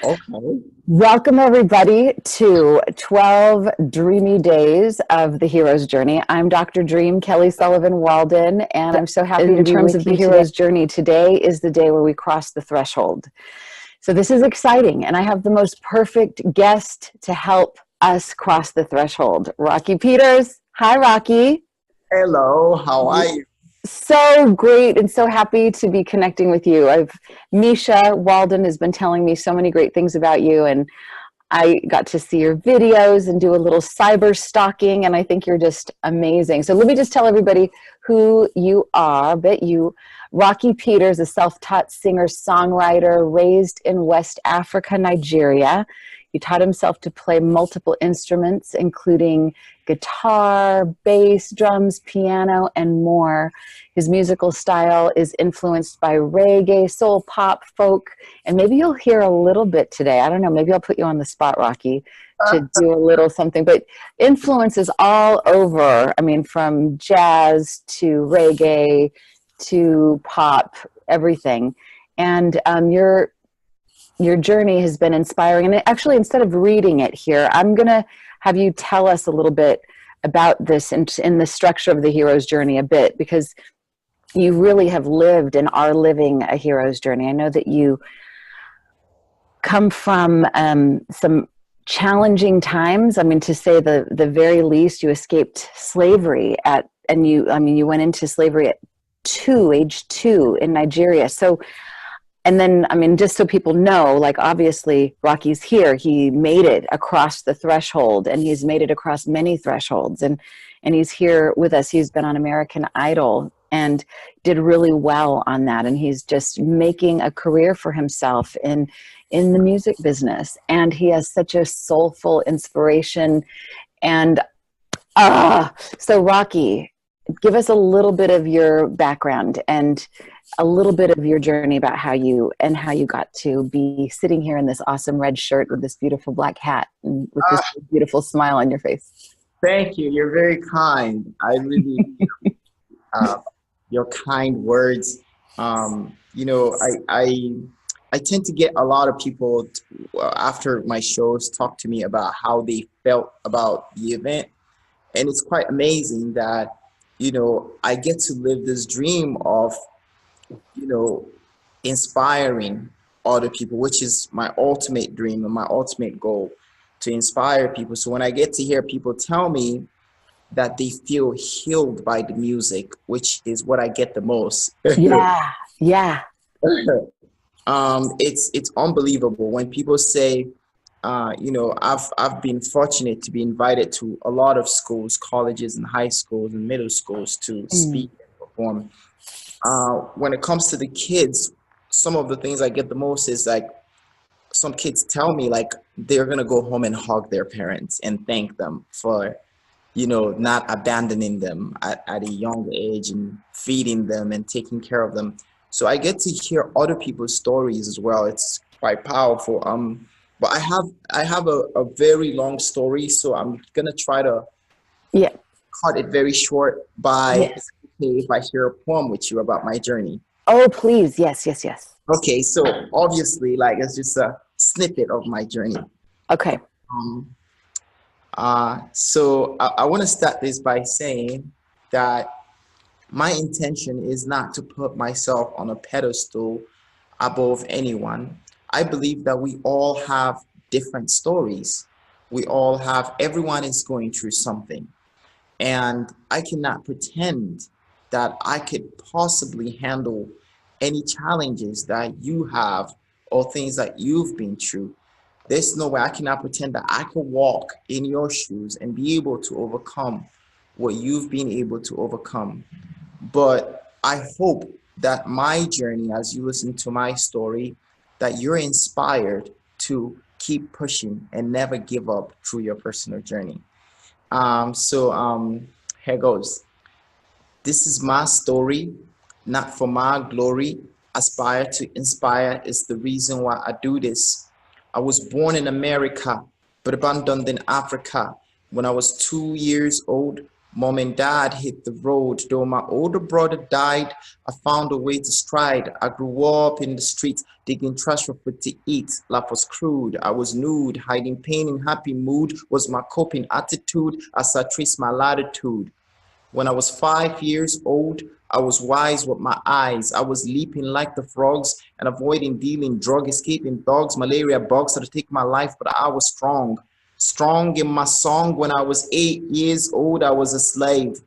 Okay. Welcome, everybody, to 12 dreamy days of the hero's journey. I'm Dr. Dream, Kelly Sullivan, Walden, and I'm so happy to be with you today. In terms of the hero's journey, today is the day where we cross the threshold. So this is exciting, and I have the most perfect guest to help us cross the threshold, Rocky Peters. Hi, Rocky. Hello, how are you? So great and so happy to be connecting with you. Misha Walden has been telling me so many great things about you, and I got to see your videos and do a little cyber stalking, and I think you're just amazing. So let me just tell everybody who you are. Rocky Peters, a self-taught singer-songwriter raised in West Africa, Nigeria. He taught himself to play multiple instruments, including guitar, bass, drums, piano, and more. His musical style is influenced by reggae, soul, pop, folk, and maybe you'll hear a little bit today. I don't know, maybe I'll put you on the spot, Rocky, to do a little something. But influence is all over. I mean, from jazz to reggae to pop, everything. And your journey has been inspiring. And actually, instead of reading it here, I'm going to have you tell us a little bit about this in the structure of the hero's journey a bit, because you really have lived and are living a hero's journey. I know that you come from some challenging times. I mean, to say the very least, you escaped slavery you went into slavery at age 2 in Nigeria. So, and then, I mean, just so people know, like, obviously Rocky's here. He made it across the threshold, and he's made it across many thresholds, and he's here with us. He's been on American Idol and did really well on that. And he's just making a career for himself in the music business. And he has such a soulful inspiration. And so Rocky, give us a little bit of your background and a little bit of your journey about how you got to be sitting here in this awesome red shirt with this beautiful black hat and with this beautiful smile on your face. Thank you. You're very kind. I really, your kind words. I tend to get a lot of people after my shows talk to me about how they felt about the event, and it's quite amazing that I get to live this dream of inspiring other people, which is my ultimate dream and my ultimate goal, to inspire people. So when I get to hear people tell me that they feel healed by the music, which is what I get the most. Yeah. It's unbelievable when people say, I've been fortunate to be invited to a lot of schools, colleges and high schools and middle schools to speak and perform. When it comes to the kids, some of the things I get the most is like, some kids tell me like they're gonna go home and hug their parents and thank them for not abandoning them at a young age and feeding them and taking care of them. So I get to hear other people's stories as well. It's quite powerful. But I have a very long story, so I'm gonna try to cut it very short by if I share a poem with you about my journey. Oh, please. Yes. Okay, so obviously, like, it's just a snippet of my journey. Okay. So I want to start this by saying that my intention is not to put myself on a pedestal above anyone. I believe that we all have different stories. Everyone is going through something. And I cannot pretend that I could possibly handle any challenges that you have or things that you've been through. There's no way I cannot pretend that I could walk in your shoes and be able to overcome what you've been able to overcome. But I hope that my journey, as you listen to my story, that you're inspired to keep pushing and never give up through your personal journey. Here goes. This is my story, not for my glory. Aspire to inspire is the reason why I do this. I was born in America, but abandoned in Africa. When I was 2 years old, Mom and dad hit the road. Though my older brother died, I found a way to stride. I grew up in the streets, digging trash for food to eat. Life was crude, I was nude. Hiding pain in happy mood was my coping attitude as I traced my latitude. When I was 5 years old, I was wise with my eyes. I was leaping like the frogs and avoiding dealing drug, escaping dogs, malaria bugs that would take my life, but I was strong. Strong in my song. When I was 8 years old, I was a slave.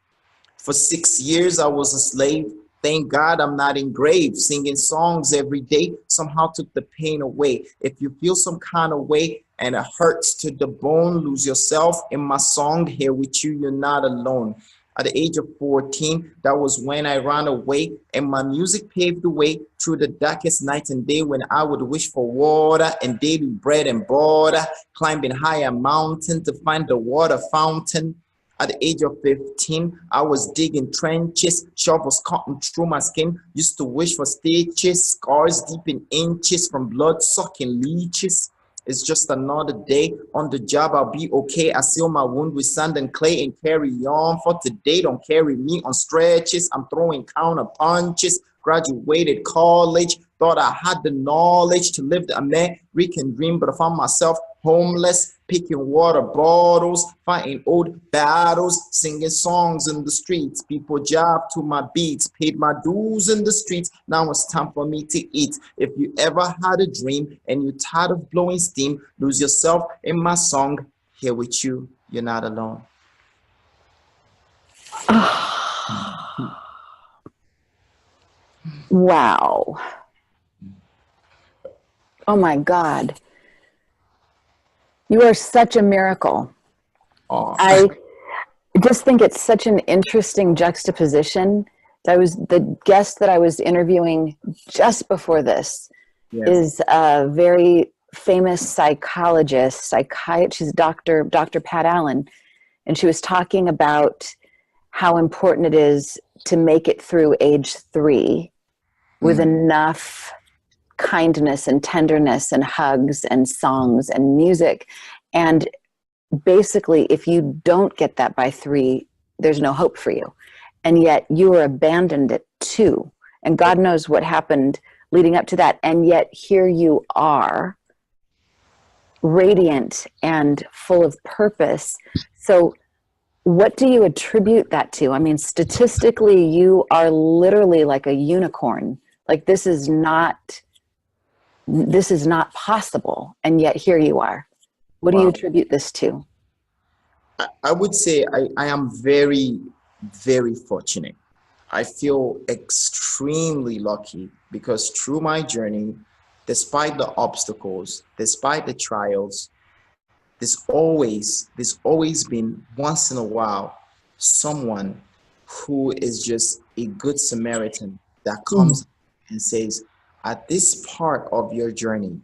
For 6 years, I was a slave. Thank God I'm not engraved. Singing songs every day somehow took the pain away. If you feel some kind of way and it hurts to the bone, lose yourself in my song. Here with you, you're not alone. At the age of 14, that was when I ran away, and my music paved the way through the darkest night and day when I would wish for water and daily bread and butter, climbing higher mountain to find the water fountain. At the age of 15, I was digging trenches, shovels cutting through my skin, used to wish for stitches, scars deep in inches from blood-sucking leeches. It's just another day on the job, I'll be okay. I seal my wound with sand and clay and carry on. For today, don't carry me on stretches. I'm throwing counter punches. Graduated college, thought I had the knowledge to live the American dream, but I found myself homeless, picking water bottles, fighting old battles, singing songs in the streets. People jabbed to my beats, paid my dues in the streets. Now it's time for me to eat. If you ever had a dream and you're tired of blowing steam, lose yourself in my song. Here with you, you're not alone. Wow. Oh my God. You are such a miracle. Oh. I just think it's such an interesting juxtaposition. The guest that I was interviewing just before this Yes. is a very famous psychiatrist, she's Dr. Pat Allen, and she was talking about how important it is to make it through age 3 with enough kindness and tenderness and hugs and songs and music. And basically, if you don't get that by 3, there's no hope for you. And yet you were abandoned at 2. And God knows what happened leading up to that. And yet here you are, radiant and full of purpose. So what do you attribute that to? I mean, statistically, you are literally like a unicorn. Like this is not possible. And yet here you are. What do you attribute this to? I would say I am very, very fortunate. I feel extremely lucky because through my journey, despite the obstacles, despite the trials, there's always been once in a while someone who is just a good Samaritan that comes and says, at this part of your journey,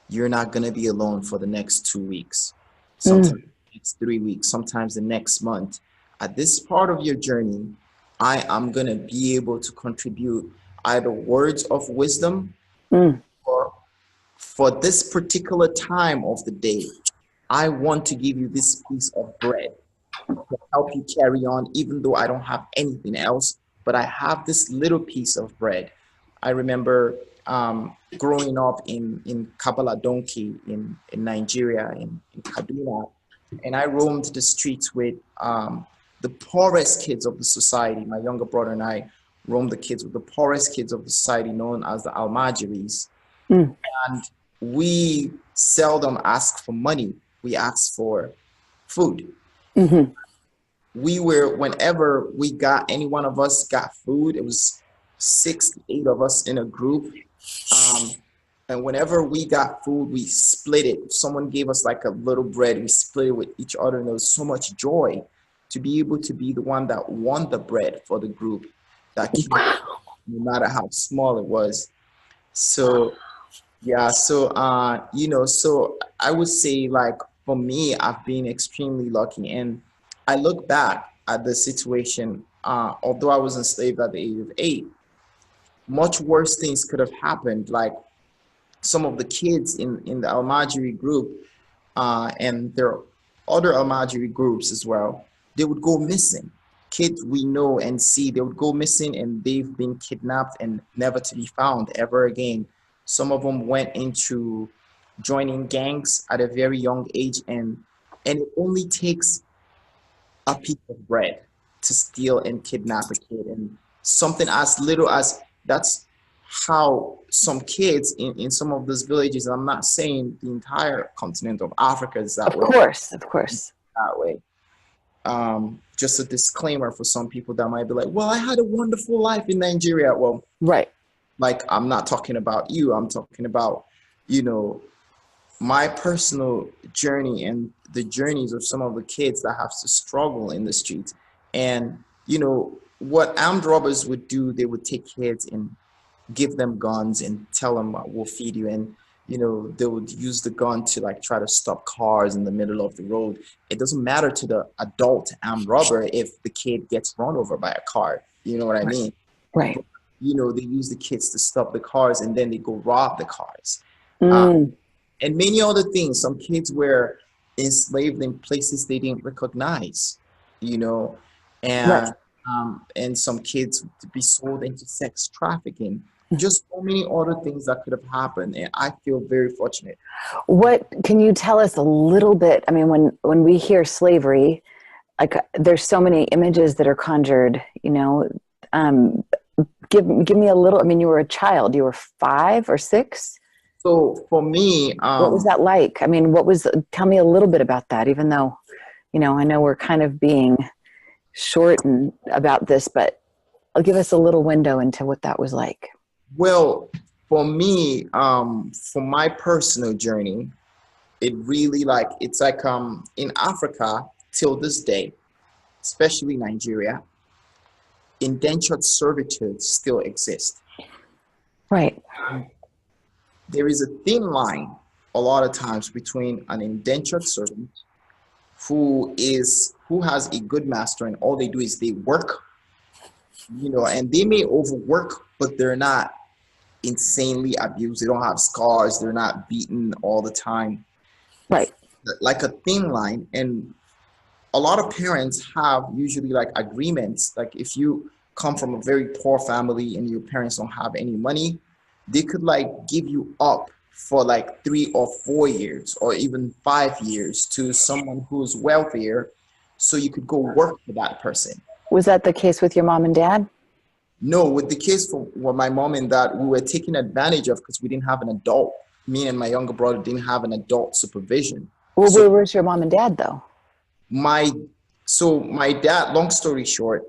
you're not going to be alone for the next 2 weeks, sometimes it's 3 weeks, sometimes the next month. At this part of your journey, I am going to be able to contribute either words of wisdom or for this particular time of the day, I want to give you this piece of bread to help you carry on, even though I don't have anything else, but I have this little piece of bread. I remember growing up in Kabbalah Donkey in Nigeria, in Kaduna, and I roamed the streets with the poorest kids of the society. My younger brother and I roamed the kids with the poorest kids of the society, known as the Almajiris. And we seldom asked for money. We asked for food. Whenever any one of us got food, it was 6 to 8 of us in a group. And whenever we got food, we split it. If someone gave us like a little bread, we split it with each other. And there was so much joy to be able to be the one that won the bread for the group, that no matter how small it was. So yeah, so so I would say, like, for me, I've been extremely lucky. And I look back at the situation, although I was enslaved at the age of 8, much worse things could have happened. Like some of the kids in the Almajiri group, and there are other Almajiri groups as well, they would go missing. Kids we know and see, they would go missing and they've been kidnapped and never to be found ever again. Some of them went into joining gangs at a very young age, and it only takes a piece of bread to steal and kidnap a kid, and something as little as that's how some kids in some of those villages, I'm not saying the entire continent of Africa is that Of way, course, of course. that way. Just a disclaimer for some people that might be like, well, I had a wonderful life in Nigeria. Well, Right. like, I'm not talking about you. I'm talking about, you know, my personal journey and the journeys of some of the kids that have to struggle in the streets. And, you know, what armed robbers would do, they would take kids and give them guns and tell them, we'll feed you. And, you know, they would use the gun to like try to stop cars in the middle of the road. It doesn't matter to the adult armed robber if the kid gets run over by a car. You know what I mean? Right. You know, they use the kids to stop the cars and then they go rob the cars. Mm. And many other things. Some kids were enslaved in places they didn't recognize, you know, Right. and some kids to be sold into sex trafficking. Just so many other things that could have happened, and I feel very fortunate. What can you tell us a little bit? I mean, when we hear slavery, like there's so many images that are conjured. You know, um, give me a little. I mean, you were a child. You were 5 or 6. So for me, What was that like? I mean, tell me a little bit about that, even though, you know, I know we're kind of being short and about this, but I'll give us a little window into what that was like. well, for me, for my personal journey, it really like it's like in Africa till this day, especially Nigeria, indentured servitude still exists. Right. There is a thin line a lot of times between an indentured servant who has a good master and all they do is they work, you know, and they may overwork, but they're not insanely abused. They don't have scars. They're not beaten all the time. Right. Like a thin line. And a lot of parents have usually like agreements. Like if you come from a very poor family and your parents don't have any money, they could like give you up for like 3 or 4 years or even 5 years to someone who's wealthier so you could go work for that person. Was that the case with your mom and dad? No, with the case for my mom and dad, we were taken advantage of because we didn't have an adult. Me and my younger brother didn't have an adult supervision. Well, So where was your mom and dad though? my my dad, long story short,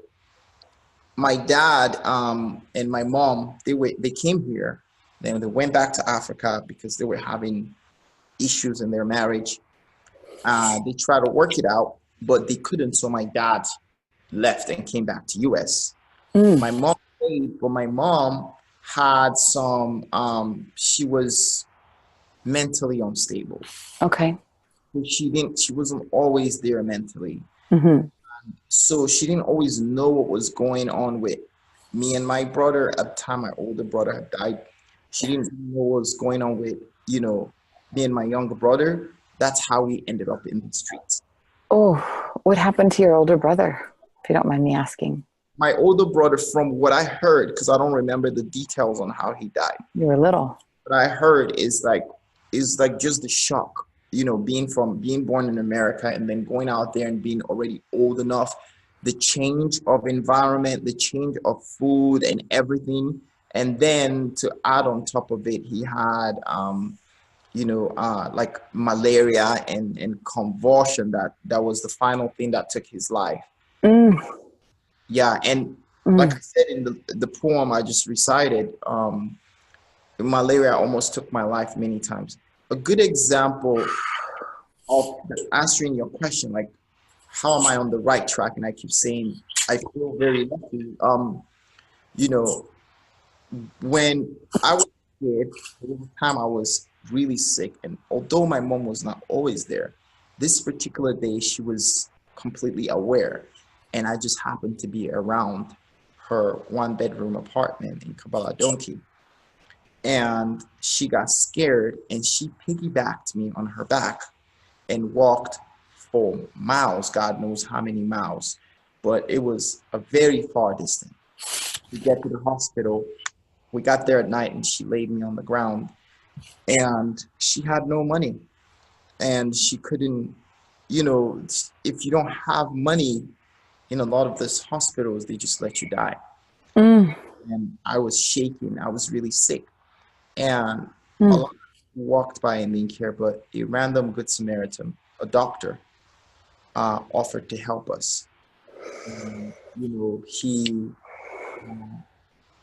my dad and my mom, they came here, then they went back to Africa because they were having issues in their marriage. They tried to work it out, but they couldn't. So my dad left and came back to US. Mm. My mom stayed, but my mom had some she was mentally unstable. Okay. She wasn't always there mentally. Mm-hmm. So she didn't always know what was going on with me and my brother. At the time my older brother had died, she didn't know what was going on with, you know, me and my younger brother. That's how we ended up in the streets. Oh, what happened to your older brother, if you don't mind me asking? My older brother, from what I heard, because I don't remember the details on how he died, You were little. what I heard is like just the shock, you know, being born in America and then going out there and being already old enough, the change of environment, the change of food and everything. And then to add on top of it, he had you know, like malaria and convulsion. That was the final thing that took his life. Mm. Yeah, and like Mm. I said in the poem I just recited, malaria almost took my life many times. A good example of answering your question, like how am I on the right track? And I keep saying I feel very lucky. You know, when I was a kid, there was a time I was really sick, and although my mom was not always there, this particular day she was completely aware, and I just happened to be around her 1-bedroom apartment in Kabbalah Donkey. And she got scared and she piggybacked me on her back and walked for miles, God knows how many miles, but it was a very far distance. We get to the hospital. We got there at night and she laid me on the ground and she had no money and she couldn't, if you don't have money in a lot of these hospitals, they just let you die. Mm. And I was shaking. I was really sick. And a Mm. lot of people walked by and didn't care, but a random Good Samaritan, a doctor, offered to help us. And, he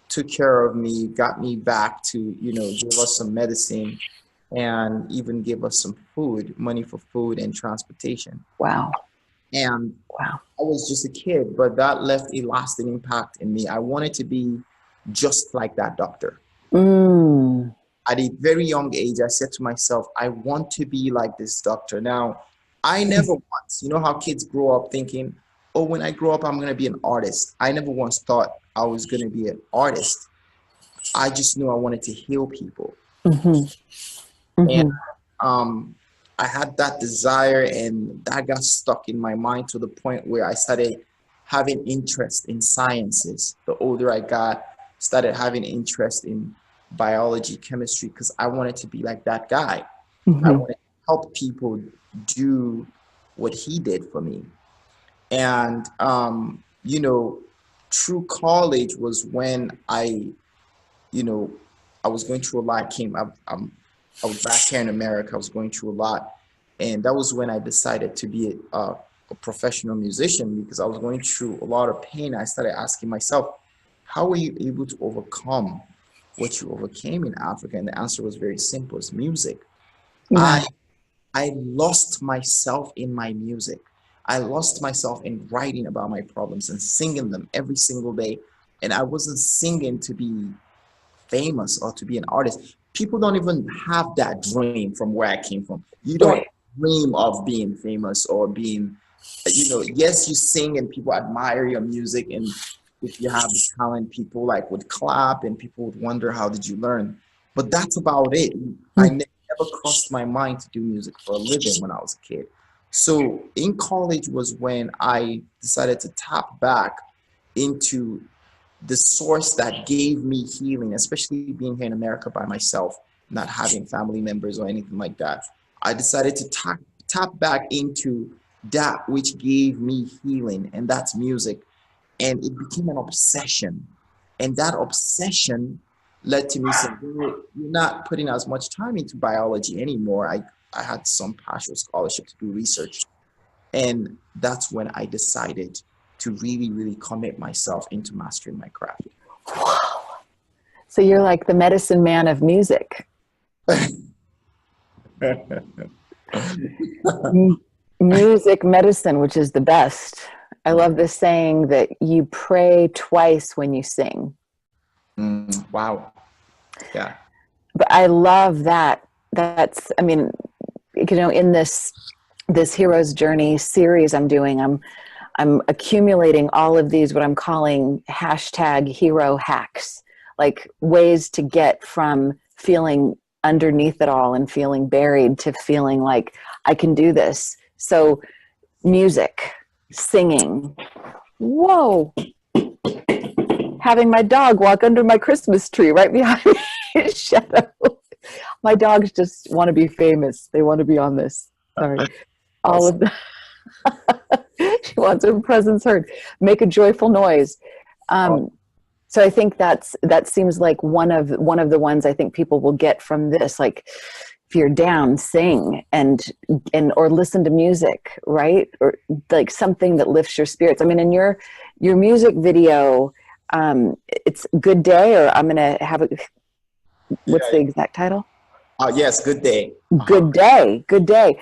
took care of me, got me back to, give us some medicine and even give us some food, money for food and transportation. Wow. And Wow. I was just a kid, but that left a lasting impact in me. I wanted to be just like that doctor. Mm. At a very young age, I said to myself, I want to be like this doctor. Now, I never once, how kids grow up thinking, oh, when I grow up, I'm going to be an artist. I never once thought I was going to be an artist. I just knew I wanted to heal people. Mm-hmm. And Mm-hmm. I had that desire and that got stuck in my mind to the point where I started having interest in sciences. The older I got, started having interest in biology, chemistry, because I wanted to be like that guy. I Mm-hmm. wanted to help people do what he did for me. And, through college was when you know, I was going through a lot. I was back here in America. I was going through a lot, and that was when I decided to be a professional musician because I was going through a lot of pain. I started asking myself, how were you able to overcome what you overcame in Africa? And the answer was very simple: it's music. Yeah. I lost myself in my music. I lost myself in writing about my problems and singing them every single day. And I wasn't singing to be famous or to be an artist. People don't even have that dream from where I came from. You don't Right. dream of being famous or being, yes, you sing and people admire your music. And if you have the talent, people like would clap and people would wonder, how did you learn? But that's about it. I never crossed my mind to do music for a living when I was a kid. So in college was when I decided to tap back into the source that gave me healing, especially being here in America by myself, not having family members or anything like that. I decided to tap back into that which gave me healing, and that's music. And it became an obsession. And that obsession led to me saying, "Well, you're not putting as much time into biology anymore." I had some partial scholarship to do research. And that's when I decided to really, really commit myself into mastering my craft. So you're like the medicine man of music. Music medicine, which is the best. I love this saying that you pray twice when you sing. Wow. Yeah. But I love that. That's, I mean, in this hero's journey series I'm doing, I'm accumulating all of these, what I'm calling hashtag hero hacks, like ways to get from feeling underneath it all and feeling buried to feeling like I can do this. So music, singing, whoa, having my dog walk under my Christmas tree right behind me, shadow. My dogs just want to be famous. They want to be on this. Sorry. All of that. She wants her presence heard. Make a joyful noise. So I think that seems like one of the ones I think people will get from this. Like, if you're down, sing and or listen to music, right? Or like something that lifts your spirits. I mean, in your music video, it's Good Day, or I'm gonna have a. What's the exact title? Yes, Good Day. Good Day. Good Day.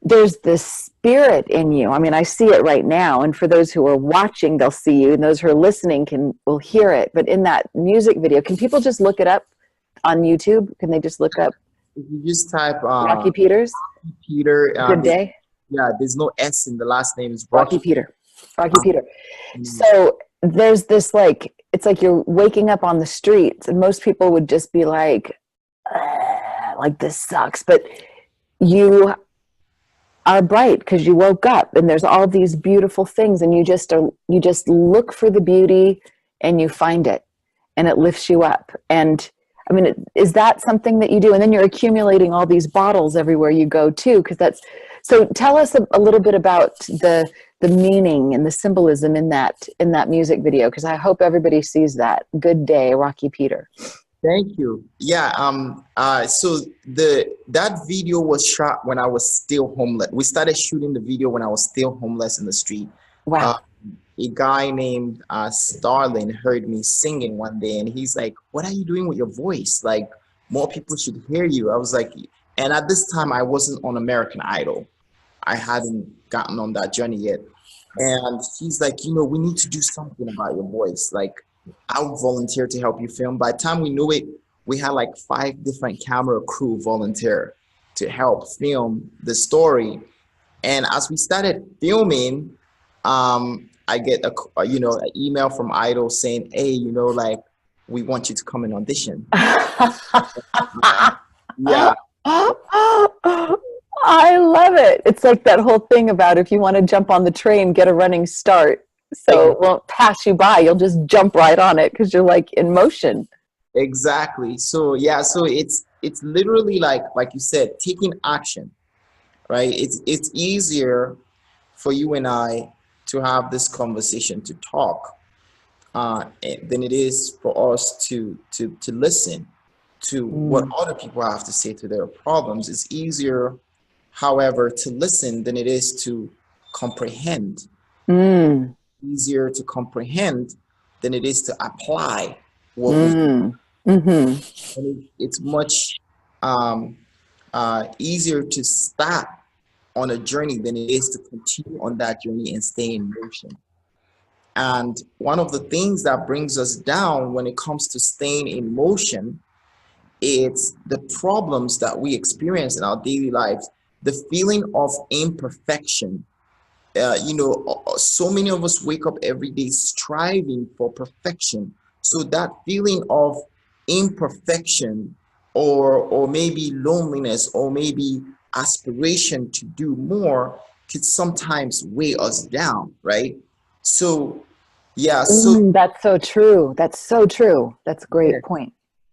There's this spirit in you. I mean, I see it right now. And for those who are watching, they'll see you. And those who are listening will hear it. But in that music video, can people just look it up on YouTube? Can they just look up? If you just type Rocky Peters? Peter. Good Day? Yeah, there's no S in the last name. It's Rocky Peter. Rocky Peter. So there's this, like, it's like you're waking up on the streets. And most people would just be like this sucks. But you are bright because you woke up and there's all these beautiful things, and you just look for the beauty and you find it, and it lifts you up. And I mean, is that something that you do? And then you're accumulating all these bottles everywhere you go too, because that's, so tell us a little bit about the meaning and the symbolism in that music video, because I hope everybody sees that. Good Day, Rocky Peter. Thank you. Yeah. So that video was shot when I was still homeless. We started shooting the video when I was still homeless in the street. Wow. A guy named Starlin heard me singing one day, and he's like, "What are you doing with your voice? Like, more people should hear you." I was like, and at this time I wasn't on American Idol. I hadn't gotten on that journey yet. And he's like, we need to do something about your voice. Like, I'll volunteer to help you film. By the time we knew it, we had like 5 different camera crew volunteer to help film the story. And as we started filming, I get an email from Idol saying, "Hey, like, we want you to come and audition." Yeah. I love it. It's like that whole thing about if you want to jump on the train, get a running start. So it won't pass you by. You'll just jump right on it because you're like in motion. Exactly. So yeah, so it's literally like you said, taking action, right? It's easier for you and I to have this conversation, to talk, than it is for us to listen to what other people have to say to their problems. It's easier, however, to listen than it is to comprehend. Easier to comprehend than it is to apply what it's much easier to start on a journey than it is to continue on that journey and stay in motion. And one of the things that brings us down when it comes to staying in motion, it's the problems that we experience in our daily lives, the feeling of imperfection. So many of us wake up every day striving for perfection. So that feeling of imperfection, or maybe loneliness, or maybe aspiration to do more, could sometimes weigh us down, right? So, yeah. So that's so true. That's so true. That's a great point.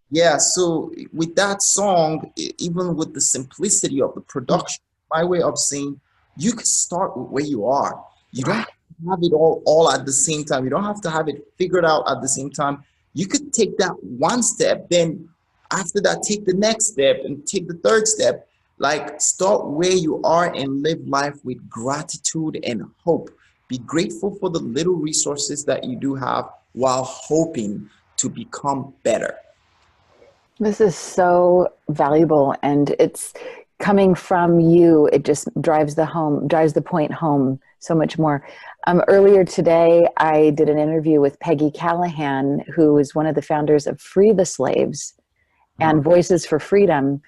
Yeah. So with that song, even with the simplicity of the production, my way of saying, you could start with where you are. You don't have it all at the same time. You don't have to have it figured out at the same time. You could take that one step, then after that, take the next step and take the third step. Like, start where you are and live life with gratitude and hope. Be grateful for the little resources that you do have while hoping to become better. This is so valuable, and it's coming from you. It just drives the point home so much more. Earlier today, I did an interview with Peggy Callahan, who is one of the founders of Free the Slaves and Voices for Freedom.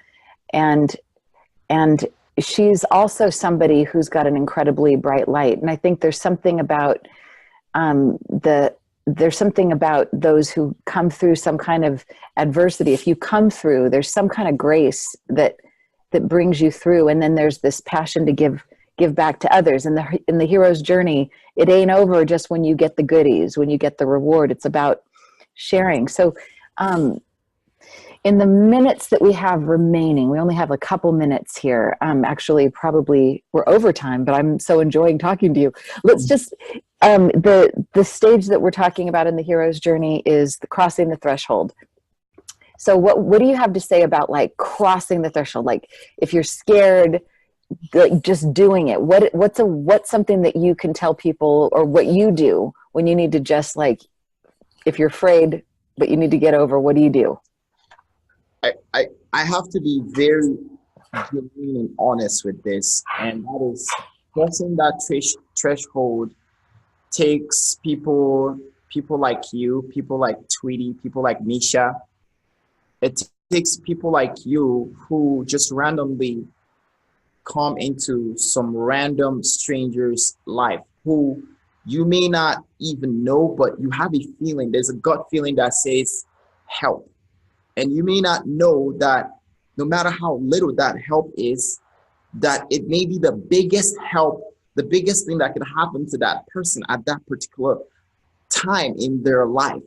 And she's also somebody who's got an incredibly bright light. And I think there's something about there's something about those who come through some kind of adversity. If you come through, there's some kind of grace that brings you through. And then there's this passion to give back to others. And in the hero's journey, it ain't over just when you get the goodies, when you get the reward. It's about sharing. So in the minutes that we have remaining, we only have a couple minutes here. Actually, probably we're over time, but I'm so enjoying talking to you. Let's just, the stage that we're talking about in the hero's journey is the crossing the threshold. So what do you have to say about like crossing the threshold? Like if you're scared, like just doing it, what's something that you can tell people, or what you do when you need to just, like, if you're afraid, but you need to get over, what do you do? I have to be very genuine and honest with this, and that is crossing that threshold takes people like you, people like Tweety, people like Nisha. It takes people like you who just randomly come into some random stranger's life who you may not even know, but you have a feeling, there's a gut feeling that says help. And you may not know that no matter how little that help is, that it may be the biggest help, the biggest thing that could happen to that person at that particular time in their life.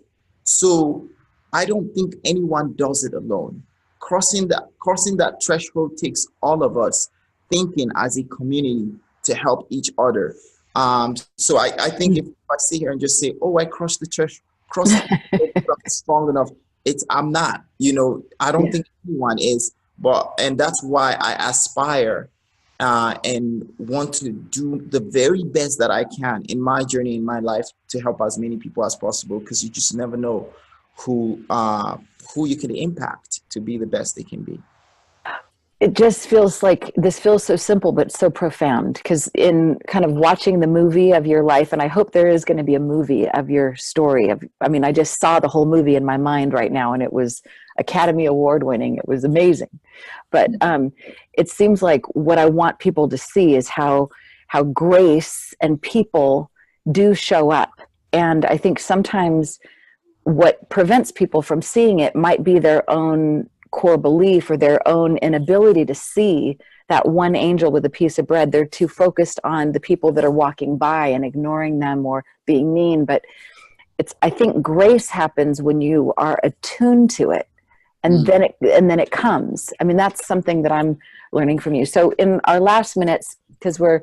So I don't think anyone does it alone. Crossing that threshold takes all of us thinking as a community to help each other. So I think if I sit here and just say, "Oh, I crossed the cross strong enough," I'm not. I don't think anyone is. And that's why I aspire and want to do the very best that I can in my journey in my life to help as many people as possible, because you just never know who you can impact to be the best they can be. It just feels like this feels so simple but so profound, because in kind of watching the movie of your life, and I hope there is going to be a movie of your story I just saw the whole movie in my mind right now, and it was Academy Award winning. It was amazing. But it seems like what I want people to see is how grace and people do show up. And I think sometimes what prevents people from seeing it might be their own core belief or their own inability to see that one angel with a piece of bread. They're too focused on the people that are walking by and ignoring them or being mean. But I think grace happens when you are attuned to it, and then it comes. I mean, that's something that I'm learning from you. So in our last minutes, because we're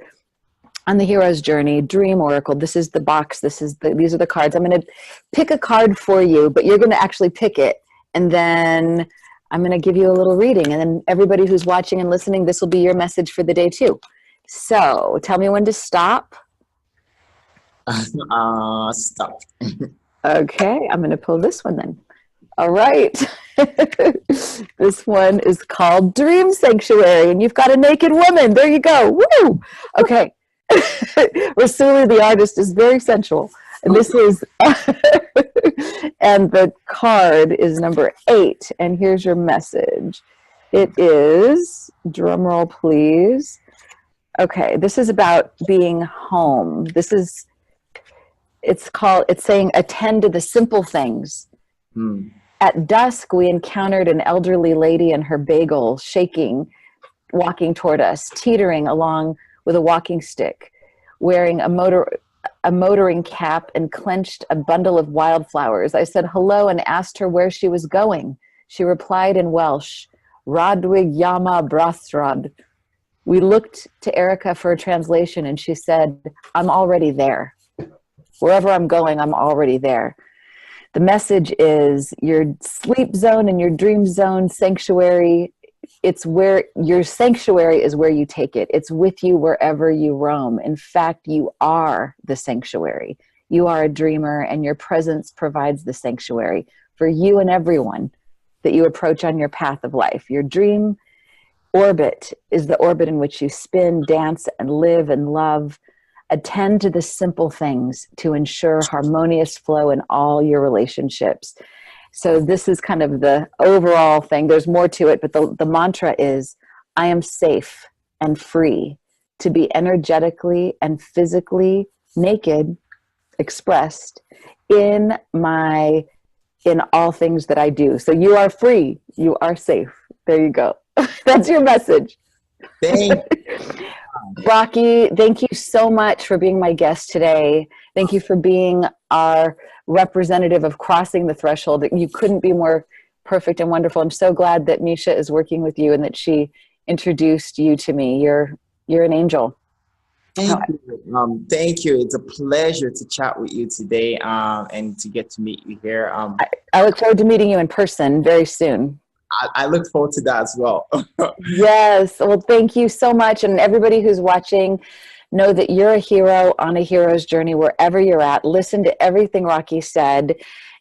on the hero's journey, Dream Oracle, this is the box, these are the cards. I'm going to pick a card for you, but you're going to actually pick it, and then I'm going to give you a little reading, and then everybody who's watching and listening, this will be your message for the day too. So tell me when to stop. Stop. Okay, I'm going to pull this one then. All right. This one is called Dream Sanctuary, and you've got a naked woman. There you go. Woo! Okay. Rasuli, the artist, is very sensual. And this is, and the card is number 8. And here's your message. It is, drum roll please. Okay, this is about being home. It's saying attend to the simple things. At dusk, we encountered an elderly lady and her bagel shaking, walking toward us, teetering along with a walking stick, wearing a motoring cap and clenched a bundle of wildflowers. I said hello and asked her where she was going. She replied in Welsh, Radwig Yama Brathrad. We looked to Erica for a translation, and she said, I'm already there. Wherever I'm going, I'm already there. The message is your sleep zone and your dream zone sanctuary. It's where your sanctuary is, where you take it. It's with you wherever you roam. In fact, you are the sanctuary. You are a dreamer, and your presence provides the sanctuary for you and everyone that you approach on your path of life. Your dream orbit is the orbit in which you spin, dance, and live and love. Attend to the simple things to ensure harmonious flow in all your relationships. So this is kind of the overall thing. There's more to it, but the mantra is, I am safe and free to be energetically and physically naked, expressed in all things that I do. So you are free. You are safe. There you go. That's your message. Thank you. Rocky, thank you so much for being my guest today. Thank you for being our representative of crossing the threshold. You couldn't be more perfect and wonderful. I'm so glad that Misha is working with you and that she introduced you to me. You're an angel. Thank you. Thank you. It's a pleasure to chat with you today and to get to meet you here. I look forward to meeting you in person very soon. I look forward to that as well. Yes. Well, thank you so much. And everybody who's watching, know that you're a hero on a hero's journey wherever you're at. Listen to everything Rocky said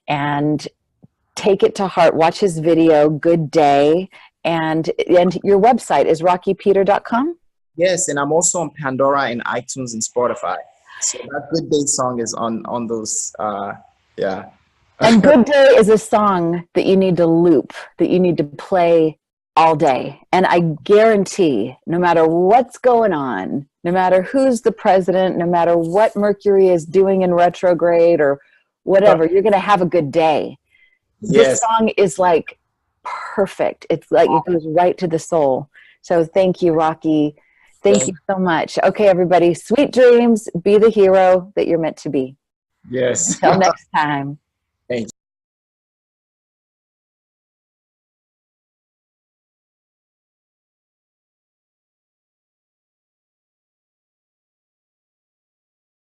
and take it to heart. Watch his video, Good Day. And your website is rockypeter.com? Yes, and I'm also on Pandora and iTunes and Spotify. So that Good Day song is on those, yeah. And Good Day is a song that you need to loop, that you need to play all day. And I guarantee, no matter what's going on, no matter who's the president, no matter what Mercury is doing in retrograde or whatever, you're going to have a good day. Yes. This song is like perfect. It's like it goes right to the soul. So thank you, Rocky. Thank you so much. Okay, everybody, sweet dreams. Be the hero that you're meant to be. Yes. Until next time. Thank you.